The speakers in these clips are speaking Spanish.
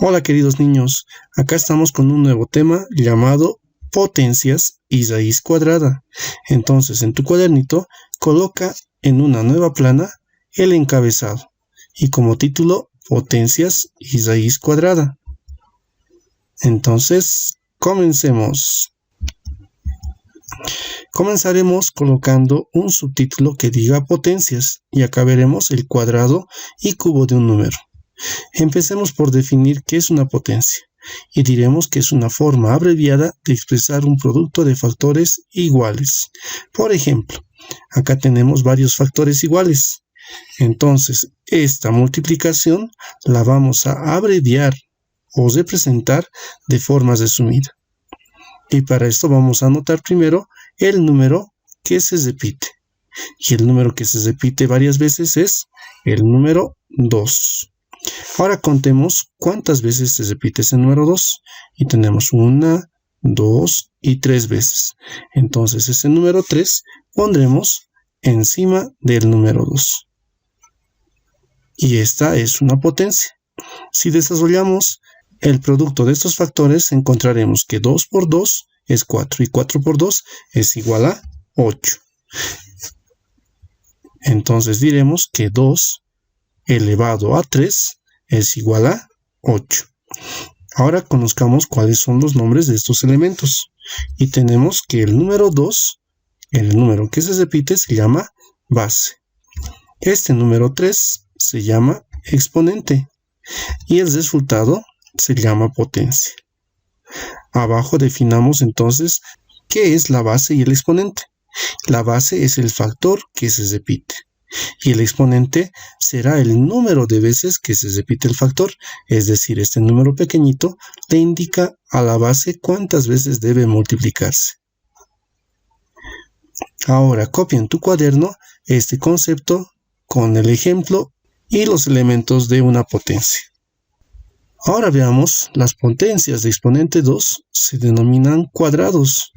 Hola queridos niños, acá estamos con un nuevo tema llamado potencias y raíz cuadrada. Entonces en tu cuadernito coloca en una nueva plana el encabezado y como título potencias y raíz cuadrada. Entonces comencemos. Comenzaremos colocando un subtítulo que diga potencias y acá veremos el cuadrado y cubo de un número. Empecemos por definir qué es una potencia y diremos que es una forma abreviada de expresar un producto de factores iguales. Por ejemplo, acá tenemos varios factores iguales. Entonces, esta multiplicación la vamos a abreviar o representar de forma resumida. Y para esto vamos a anotar primero el número que se repite. Y el número que se repite varias veces es el número 2. Ahora contemos cuántas veces se repite ese número 2. Y tenemos 1, 2 y 3 veces. Entonces ese número 3 pondremos encima del número 2. Y esta es una potencia. Si desarrollamos el producto de estos factores, encontraremos que 2 por 2 es 4 y 4 por 2 es igual a 8. Entonces diremos que 2 elevado a 3 es igual a 8. Ahora conozcamos cuáles son los nombres de estos elementos. Y tenemos que el número 2, el número que se repite, se llama base. Este número 3 se llama exponente. Y el resultado se llama potencia. Abajo definamos entonces qué es la base y el exponente. La base es el factor que se repite. Y el exponente será el número de veces que se repite el factor, es decir, este número pequeñito le indica a la base cuántas veces debe multiplicarse. Ahora copia en tu cuaderno este concepto con el ejemplo y los elementos de una potencia. Ahora veamos, las potencias de exponente 2 se denominan cuadrados.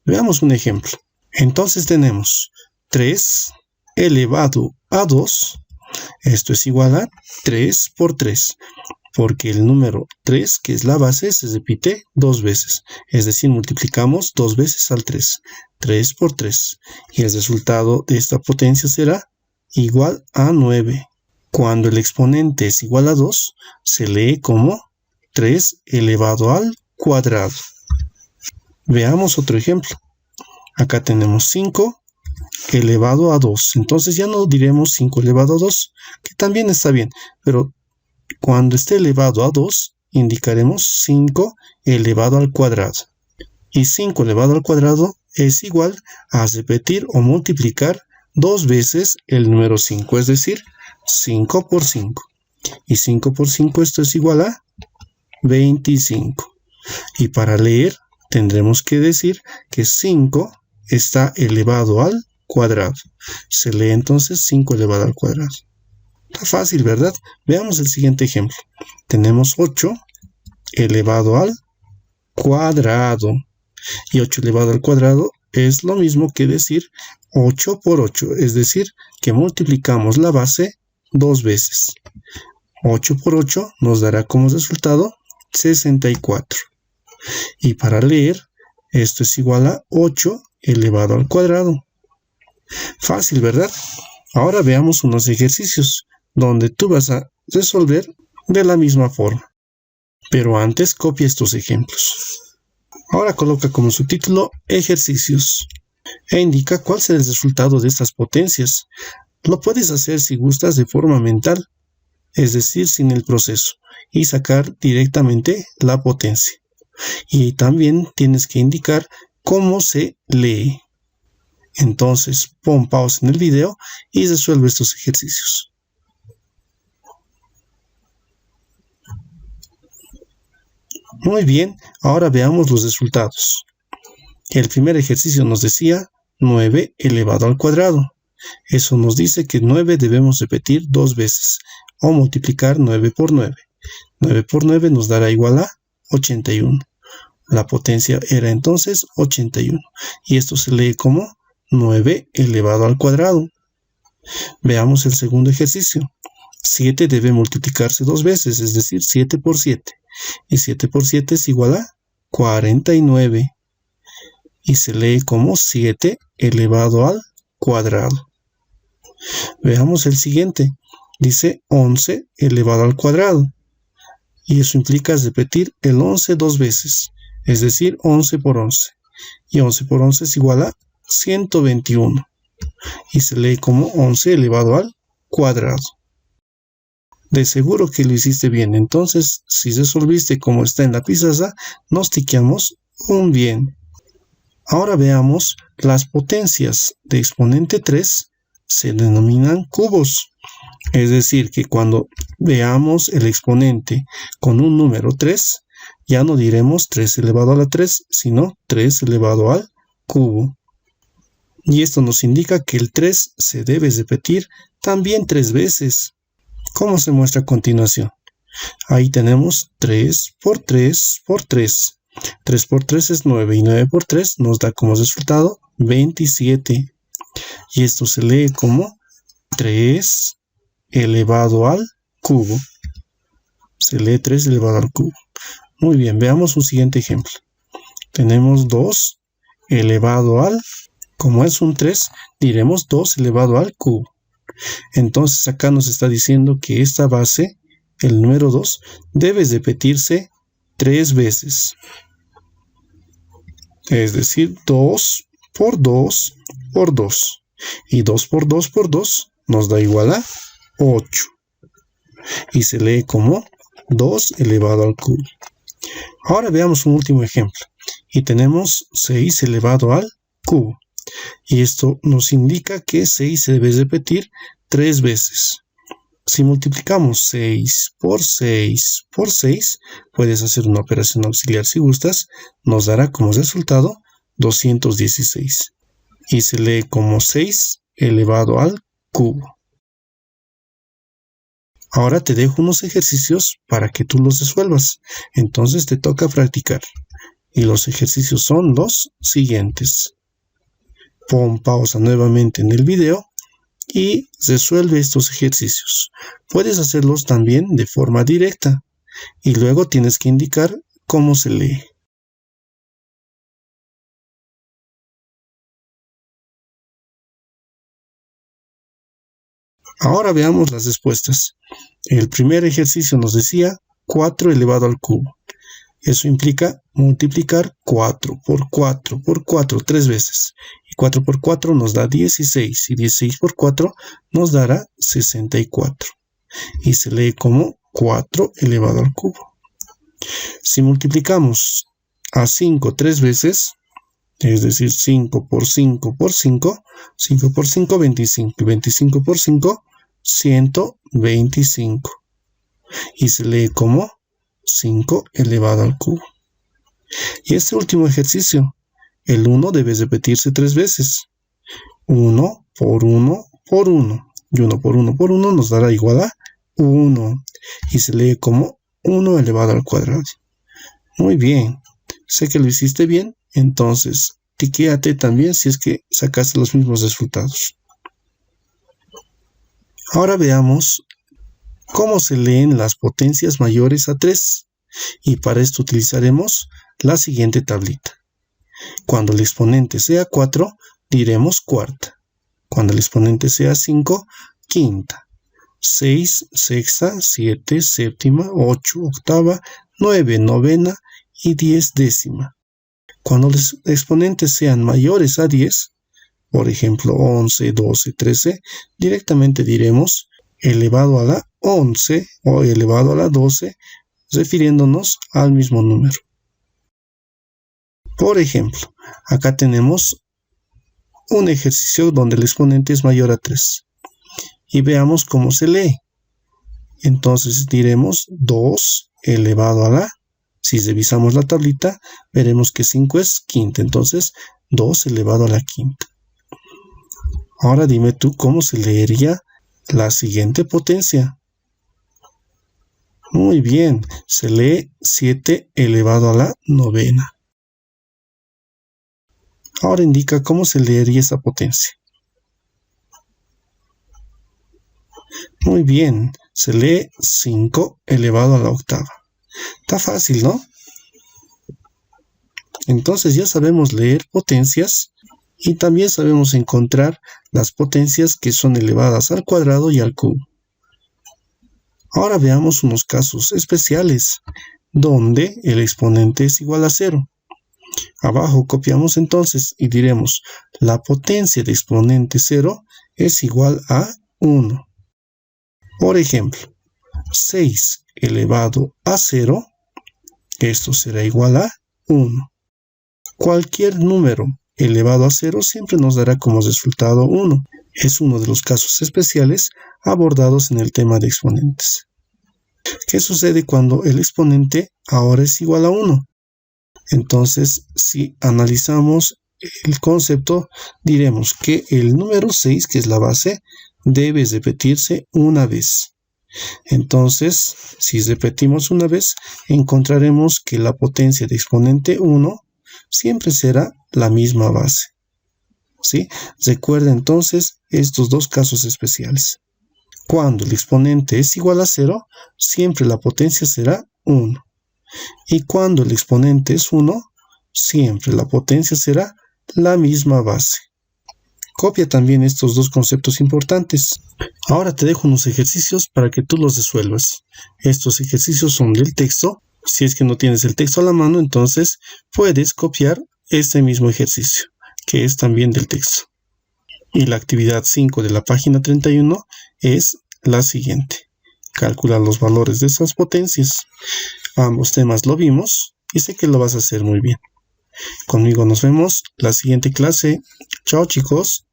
Veamos un ejemplo. Entonces tenemos 3 elevado a 2, esto es igual a 3 por 3, porque el número 3, que es la base, se repite 2 veces, es decir, multiplicamos 2 veces al 3, 3 por 3, y el resultado de esta potencia será igual a 9. Cuando el exponente es igual a 2, se lee como 3 elevado al cuadrado. Veamos otro ejemplo. Acá tenemos 5 elevado a 2. Entonces ya no diremos 5 elevado a 2, que también está bien, pero cuando esté elevado a 2, indicaremos 5 elevado al cuadrado. Y 5 elevado al cuadrado es igual a repetir o multiplicar 2 veces el número 5, es decir, 5 por 5. Y 5 por 5 esto es igual a 25. Y para leer tendremos que decir que 5 está elevado al cuadrado. Se lee entonces 5 elevado al cuadrado. Está fácil, ¿verdad? Veamos el siguiente ejemplo. Tenemos 8 elevado al cuadrado. Y 8 elevado al cuadrado es lo mismo que decir 8 por 8. Es decir, que multiplicamos la base 2 veces. 8 por 8 nos dará como resultado 64. Y para leer, esto es igual a 8 elevado al cuadrado. Fácil, ¿verdad? Ahora veamos unos ejercicios donde tú vas a resolver de la misma forma. Pero antes copia estos ejemplos. Ahora coloca como subtítulo ejercicios e indica cuál será el resultado de estas potencias. Lo puedes hacer si gustas de forma mental, es decir, sin el proceso, y sacar directamente la potencia. Y también tienes que indicar cómo se lee. Entonces pon pausa en el video y resuelve estos ejercicios. Muy bien, ahora veamos los resultados. El primer ejercicio nos decía 9 elevado al cuadrado. Eso nos dice que 9 debemos repetir 2 veces o multiplicar 9 por 9. 9 por 9 nos dará igual a 81. La potencia era entonces 81 y esto se lee como 9 elevado al cuadrado. Veamos el segundo ejercicio. 7 debe multiplicarse 2 veces, es decir, 7 por 7. Y 7 por 7 es igual a 49. Y se lee como 7 elevado al cuadrado. Veamos el siguiente. Dice 11 elevado al cuadrado. Y eso implica repetir el 11 dos veces. Es decir, 11 por 11. Y 11 por 11 es igual a 121. Y se lee como 11 elevado al cuadrado. De seguro que lo hiciste bien. Entonces, si resolviste como está en la pizarra, nos tiqueamos un bien. Ahora veamos las potencias de exponente 3 se denominan cubos. Es decir, que cuando veamos el exponente con un número 3, ya no diremos 3 elevado a la 3, sino 3 elevado al cubo. Y esto nos indica que el 3 se debe repetir también 3 veces. ¿Cómo se muestra a continuación? Ahí tenemos 3 por 3 por 3. 3 por 3 es 9 y 9 por 3 nos da como resultado 27. Y esto se lee como 3 elevado al cubo. Se lee 3 elevado al cubo. Muy bien, veamos un siguiente ejemplo. Tenemos 2 elevado al, como es un 3, diremos 2 elevado al cubo. Entonces acá nos está diciendo que esta base, el número 2, debe repetirse 3 veces. Es decir, 2 por 2 por 2. Y 2 por 2 por 2 nos da igual a 8. Y se lee como 2 elevado al cubo. Ahora veamos un último ejemplo. Y tenemos 6 elevado al cubo. Y esto nos indica que 6 se debe repetir 3 veces. Si multiplicamos 6 por 6 por 6, puedes hacer una operación auxiliar si gustas, nos dará como resultado 216. Y se lee como 6 elevado al cubo. Ahora te dejo unos ejercicios para que tú los resuelvas. Entonces te toca practicar. Y los ejercicios son los siguientes. Pon pausa nuevamente en el video y resuelve estos ejercicios. Puedes hacerlos también de forma directa y luego tienes que indicar cómo se lee. Ahora veamos las respuestas. El primer ejercicio nos decía 4 elevado al cubo. Eso implica multiplicar 4 por 4 por 4 3 veces. Y 4 por 4 nos da 16. Y 16 por 4 nos dará 64. Y se lee como 4 elevado al cubo. Si multiplicamos a 5 3 veces, es decir, 5 por 5 por 5, 5 por 5, 25. Y 25 por 5, 125. Y se lee como 5 elevado al cubo. Y este último ejercicio, el 1 debe repetirse 3 veces. 1 por 1 por 1. Y 1 por 1 por 1 nos dará igual a 1. Y se lee como 1 elevado al cuadrado. Muy bien. Sé que lo hiciste bien. Entonces, tiquéate también si es que sacaste los mismos resultados. Ahora veamos cómo se leen las potencias mayores a 3. Y para esto utilizaremos la siguiente tablita. Cuando el exponente sea 4, diremos cuarta. Cuando el exponente sea 5, quinta. 6, sexta, 7, séptima, 8, octava, 9, novena y 10, décima. Cuando los exponentes sean mayores a 10, por ejemplo 11, 12, 13, directamente diremos elevado a la 11 o elevado a la 12, refiriéndonos al mismo número. Por ejemplo, acá tenemos un ejercicio donde el exponente es mayor a 3. Y veamos cómo se lee. Entonces diremos 2 elevado a la, si revisamos la tablita, veremos que 5 es quinta. Entonces 2 elevado a la quinta. Ahora dime tú cómo se leería la siguiente potencia. Muy bien, se lee 7 elevado a la novena. Ahora indica cómo se leería esa potencia. Muy bien, se lee 5 elevado a la octava. Está fácil, ¿no? Entonces ya sabemos leer potencias y también sabemos encontrar las potencias que son elevadas al cuadrado y al cubo. Ahora veamos unos casos especiales donde el exponente es igual a 0. Abajo copiamos entonces y diremos la potencia de exponente 0 es igual a 1. Por ejemplo, 6 elevado a 0, esto será igual a 1. Cualquier número elevado a 0 siempre nos dará como resultado 1. Es uno de los casos especiales abordados en el tema de exponentes. ¿Qué sucede cuando el exponente ahora es igual a 1? Entonces, si analizamos el concepto, diremos que el número 6, que es la base, debe repetirse una vez. Entonces, si repetimos una vez, encontraremos que la potencia de exponente 1 siempre será la misma base. ¿Sí? Recuerda entonces estos dos casos especiales. Cuando el exponente es igual a 0, siempre la potencia será 1. Y cuando el exponente es 1, siempre la potencia será la misma base. Copia también estos dos conceptos importantes. Ahora te dejo unos ejercicios para que tú los resuelvas. Estos ejercicios son del texto. Si es que no tienes el texto a la mano, entonces puedes copiar este mismo ejercicio, que es también del texto. Y la actividad 5 de la página 31 es la siguiente. Calcula los valores de esas potencias. Ambos temas lo vimos y sé que lo vas a hacer muy bien. Conmigo nos vemos la siguiente clase. Chao, chicos.